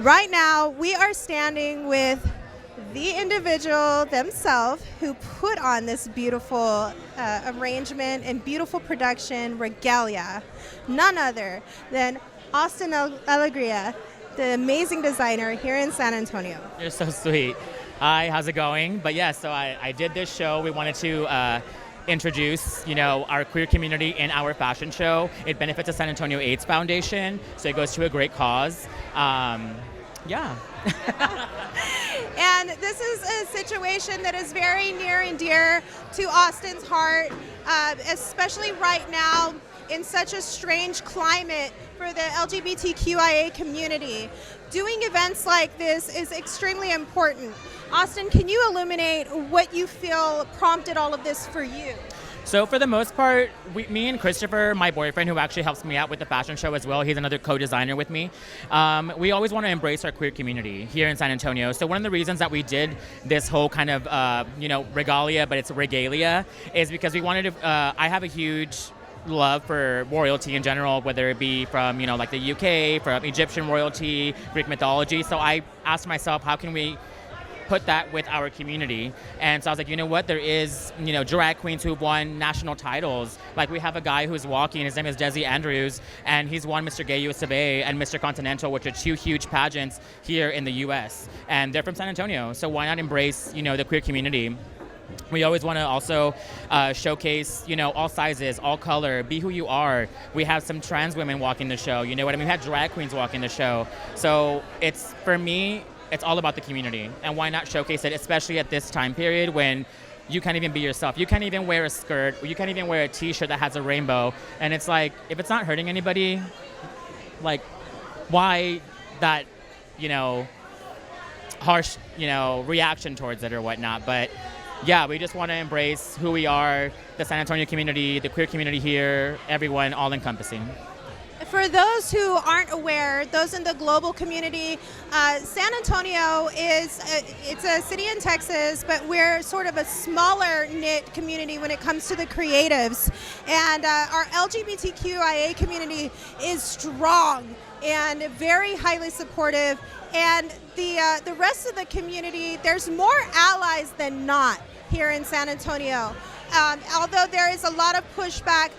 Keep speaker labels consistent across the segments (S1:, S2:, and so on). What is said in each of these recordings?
S1: Right now, we are standing with the individual themselves who put on this beautiful arrangement and beautiful production, Regalia. None other than Austin Alegria, the amazing designer here in San Antonio.
S2: You're so sweet. Hi, how's it going? But yeah, so I did this show. We wanted to introduce, our queer community in our fashion show. It benefits the San Antonio AIDS Foundation, so it goes to a great cause. Yeah.
S1: And this is a situation that is very near and dear to Austin's heart, especially right now in such a strange climate for the LGBTQIA community. Doing events like this is extremely important. Austin, can you illuminate what you feel prompted all of this for you?
S2: So for the most part, me and Christopher, my boyfriend, who actually helps me out with the fashion show as well, he's another co-designer with me, we always want to embrace our queer community here in San Antonio. So one of the reasons that we did this whole kind of, regalia, but it's regalia, is because we wanted to, I have a huge love for royalty in general, whether it be from, like the UK, from Egyptian royalty, Greek mythology. So I asked myself, how can we put that with our community? And so I was like, you know what, there is, drag queens who've won national titles. Like we have a guy who's walking, his name is Desi Andrews, and he's won Mr. Gay USA and Mr. Continental, which are two huge pageants here in the US. And they're from San Antonio, so why not embrace, the queer community? We always want to also showcase, all sizes, all color, be who you are. We have some trans women walking the show, you know what I mean? We had drag queens walking the show. So for me, it's all about the community, and why not showcase it, especially at this time period when you can't even be yourself. You can't even wear a skirt, or you can't even wear a t-shirt that has a rainbow. And it's like, if it's not hurting anybody, like, why that, harsh, reaction towards it or whatnot. But yeah, we just want to embrace who we are, the San Antonio community, the queer community here, everyone, all encompassing.
S1: For those who aren't aware, those in the global community, San Antonio it's a city in Texas, but we're sort of a smaller knit community when it comes to the creatives. And our LGBTQIA community is strong and very highly supportive. And the rest of the community, there's more allies than not here in San Antonio. Although there is a lot of pushback,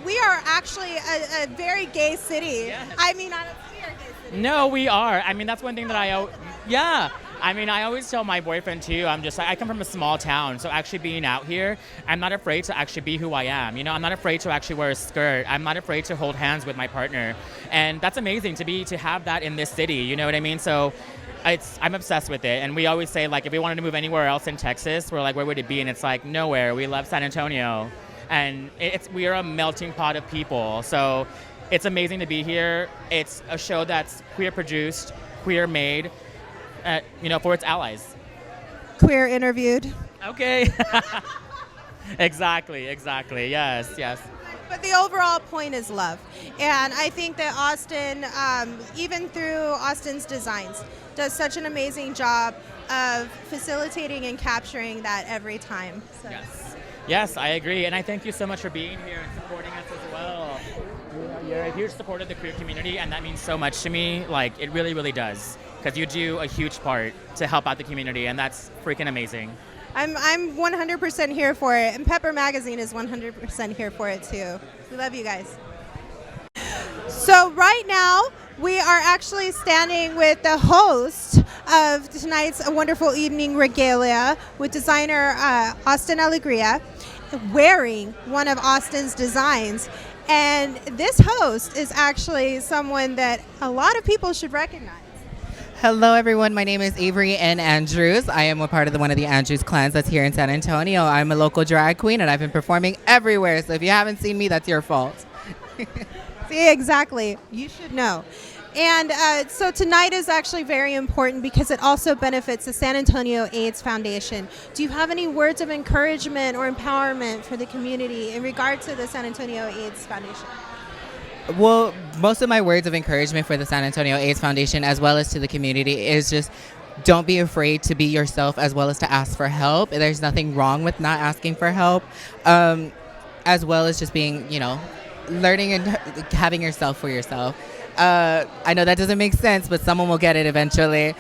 S1: we are actually a very gay city.
S2: Yes.
S1: I mean, we are a gay city.
S2: No, we are. I mean, that's one thing that I always tell my boyfriend too, I'm just like, I come from a small town, so actually being out here, I'm not afraid to actually be who I am. I'm not afraid to actually wear a skirt. I'm not afraid to hold hands with my partner. And that's amazing to have that in this city, you know what I mean? So I'm obsessed with it. And we always say, like, if we wanted to move anywhere else in Texas, we're like, where would it be? And it's like, nowhere. We love San Antonio. And we are a melting pot of people. So it's amazing to be here. It's a show that's queer produced, queer made, for its allies.
S1: Queer interviewed.
S2: Okay. Exactly. Yes.
S1: But the overall point is love. And I think that Austin, even through Austin's designs, does such an amazing job of facilitating and capturing that every time. So.
S2: Yes, I agree, and I thank you so much for being here and supporting us as well. You're a huge supporter of the queer community, and that means so much to me. Like, it really, really does, because you do a huge part to help out the community, and that's freaking amazing.
S1: I'm 100% here for it, and Pepper Magazine is 100% here for it too. We love you guys. So right now, we are actually standing with the host of tonight's wonderful evening regalia with designer Austin Alegria, wearing one of Austin's designs. And this host is actually someone that a lot of people should recognize.
S3: Hello, everyone. My name is Avery N. Andrews. I am a part of one of the Andrews clans that's here in San Antonio. I'm a local drag queen, and I've been performing everywhere. So if you haven't seen me, that's your fault.
S1: See, exactly. You should know. And so tonight is actually very important because it also benefits the San Antonio AIDS Foundation. Do you have any words of encouragement or empowerment for the community in regard to the San Antonio AIDS Foundation?
S3: Well, most of my words of encouragement for the San Antonio AIDS Foundation, as well as to the community, is just don't be afraid to be yourself, as well as to ask for help. There's nothing wrong with not asking for help, as well as just being, learning and having yourself for yourself. I know that doesn't make sense, but someone will get it eventually.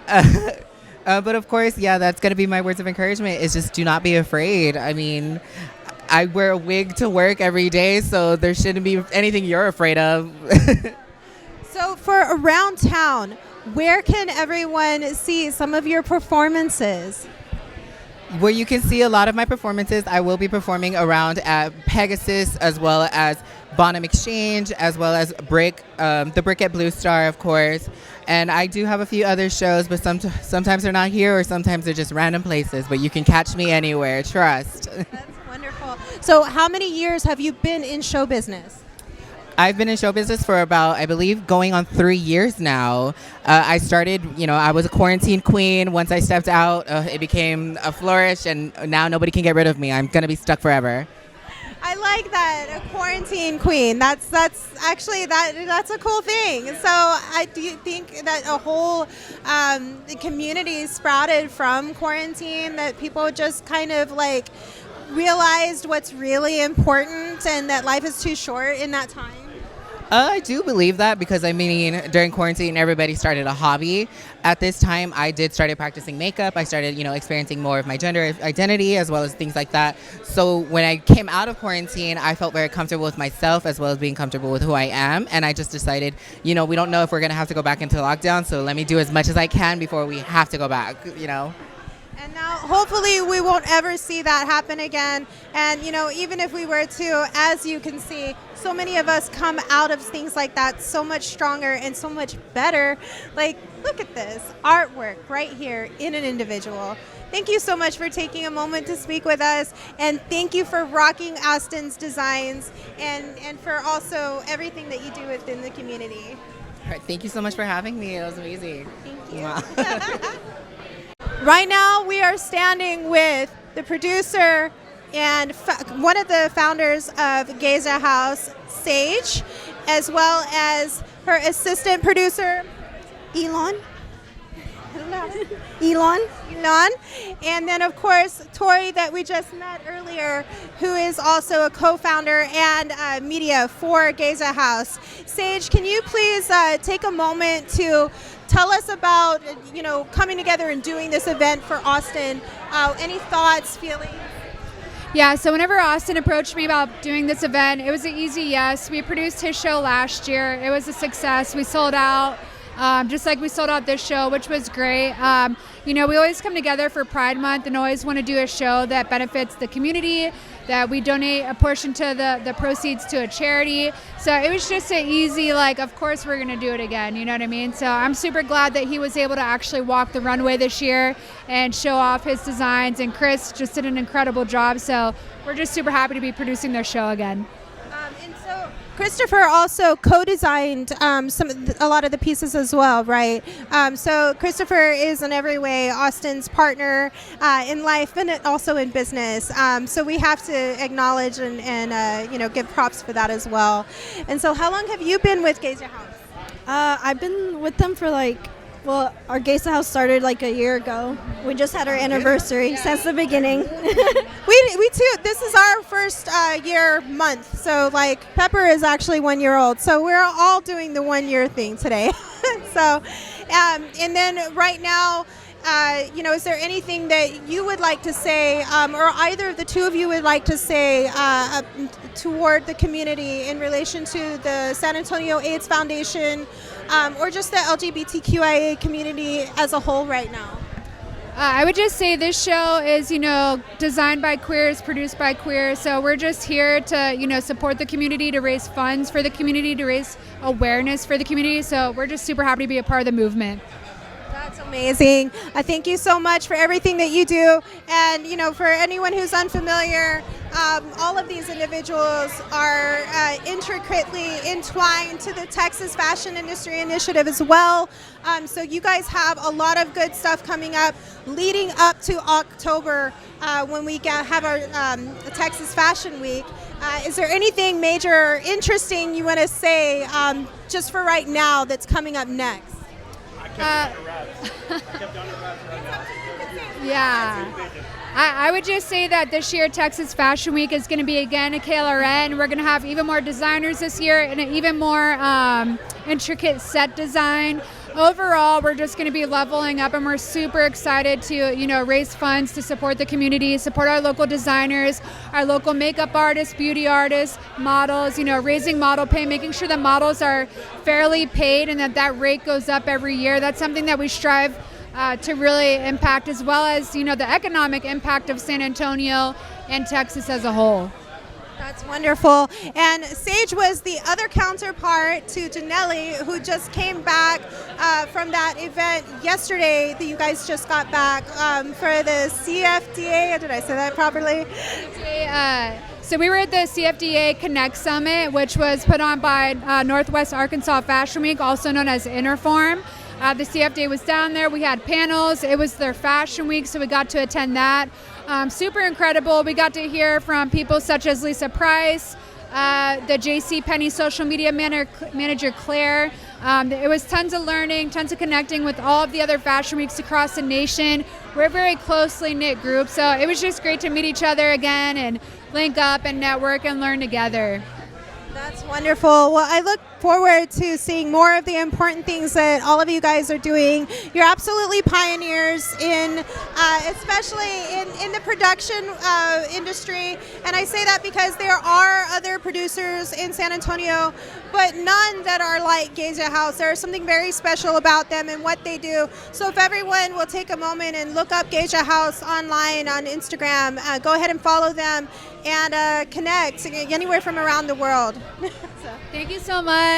S3: But of course, yeah, that's going to be my words of encouragement is just do not be afraid. I mean, I wear a wig to work every day, so there shouldn't be anything you're afraid of.
S1: So for around town, where can everyone see some of your performances?
S3: Where you can see a lot of my performances, I will be performing around at Pegasus as well as Bonham Exchange, as well as the Brick at Blue Star, of course. And I do have a few other shows, but sometimes they're not here or sometimes they're just random places. But you can catch me anywhere, trust.
S1: That's wonderful. So how many years have you been in show business?
S3: I've been in show business for about, I believe, going on 3 years now. I started, I was a quarantine queen. Once I stepped out, it became a flourish, and now nobody can get rid of me. I'm going to be stuck forever.
S1: I like that, a quarantine queen. That's actually that's a cool thing. So I do think that a whole community sprouted from quarantine, that people just kind of like realized what's really important and that life is too short in that time.
S3: I do believe that because, I mean, during quarantine, everybody started a hobby. At this time, I started practicing makeup. I started, experiencing more of my gender identity as well as things like that. So when I came out of quarantine, I felt very comfortable with myself as well as being comfortable with who I am. And I just decided, we don't know if we're going to have to go back into lockdown. So let me do as much as I can before we have to go back,
S1: And now, hopefully, we won't ever see that happen again. And, even if we were to, as you can see, so many of us come out of things like that so much stronger and so much better. Like, look at this artwork right here in an individual. Thank you so much for taking a moment to speak with us. And thank you for rocking Austin's designs and for also everything that you do within the community.
S3: All right, thank you so much for having me. It was amazing.
S1: Thank you. Right now, we are standing with the producer and one of the founders of Geisa Haus, Sage, as well as her assistant producer,
S4: Elon.
S1: And then, of course, Tori, that we just met earlier, who is also a co-founder and media for Geisa Haus. Sage, can you please take a moment to tell us about, coming together and doing this event for Austin? Any thoughts, feelings?
S4: Yeah, so whenever Austin approached me about doing this event, it was an easy yes. We produced his show last year. It was a success. We sold out. Just like we sold out this show, which was great. We always come together for Pride Month and always want to do a show that benefits the community, that we donate a portion to the proceeds to a charity. So it was just an easy, of course we're going to do it again, you know what I mean? So I'm super glad that he was able to actually walk the runway this year and show off his designs, and Chris just did an incredible job. So we're just super happy to be producing their show again.
S1: And so Christopher also co-designed a lot of the pieces as well, right? So Christopher is in every way Austin's partner in life and also in business. So we have to acknowledge and give props for that as well. And so, how long have you been with Geisa Haus?
S5: I've been with them for our Geisa Haus started a year ago. We just had our anniversary since the beginning.
S1: We too. This is our first year month. So Pepper is actually 1 year old. So we're all doing the 1 year thing today. So, and then right now, is there anything that you would like to say, or either of the two of you would like to say toward the community in relation to the San Antonio AIDS Foundation, or just the LGBTQIA community as a whole right now?
S4: I would just say this show is, designed by queers, produced by queers. So we're just here to, support the community, to raise funds for the community, to raise awareness for the community. So we're just super happy to be a part of the movement.
S1: That's amazing. I thank you so much for everything that you do. And, for anyone who's unfamiliar, all of these individuals are intricately entwined to the Texas Fashion Industry Initiative as well. So you guys have a lot of good stuff coming up leading up to October when we have our Texas Fashion Week. Is there anything major or interesting you want to say just for right now that's coming up next?
S4: Yeah. I would just say that this year Texas Fashion Week is going to be again a KLRN. We're going to have even more designers this year and an even more intricate set design. Overall, we're just going to be leveling up, and we're super excited to, raise funds to support the community, support our local designers, our local makeup artists, beauty artists, models, raising model pay, making sure that models are fairly paid and that rate goes up every year. That's something that we strive to really impact, as well as, the economic impact of San Antonio and Texas as a whole.
S1: That's wonderful. And Sage was the other counterpart to Janelli, who just came back from that event yesterday that you guys just got back for the CFDA. Did I say that properly?
S4: So we were at the CFDA Connect Summit, which was put on by Northwest Arkansas Fashion Week, also known as Interform. The CFDA was down there. We had panels. It was their fashion week, so we got to attend that. Super incredible. We got to hear from people such as Lisa Price, the JCPenney social media manager Claire. It was tons of learning, tons of connecting with all of the other fashion weeks across the nation. We're a very closely knit group, so it was just great to meet each other again and link up and network and learn together.
S1: That's wonderful. Well, I look forward to seeing more of the important things that all of you guys are doing. You're absolutely pioneers in, especially in the production industry. And I say that because there are other producers in San Antonio, but none that are like Geisa Haus. There's something very special about them and what they do. So if everyone will take a moment and look up Geisa Haus online on Instagram, go ahead and follow them and connect anywhere from around the world.
S4: Thank you so much.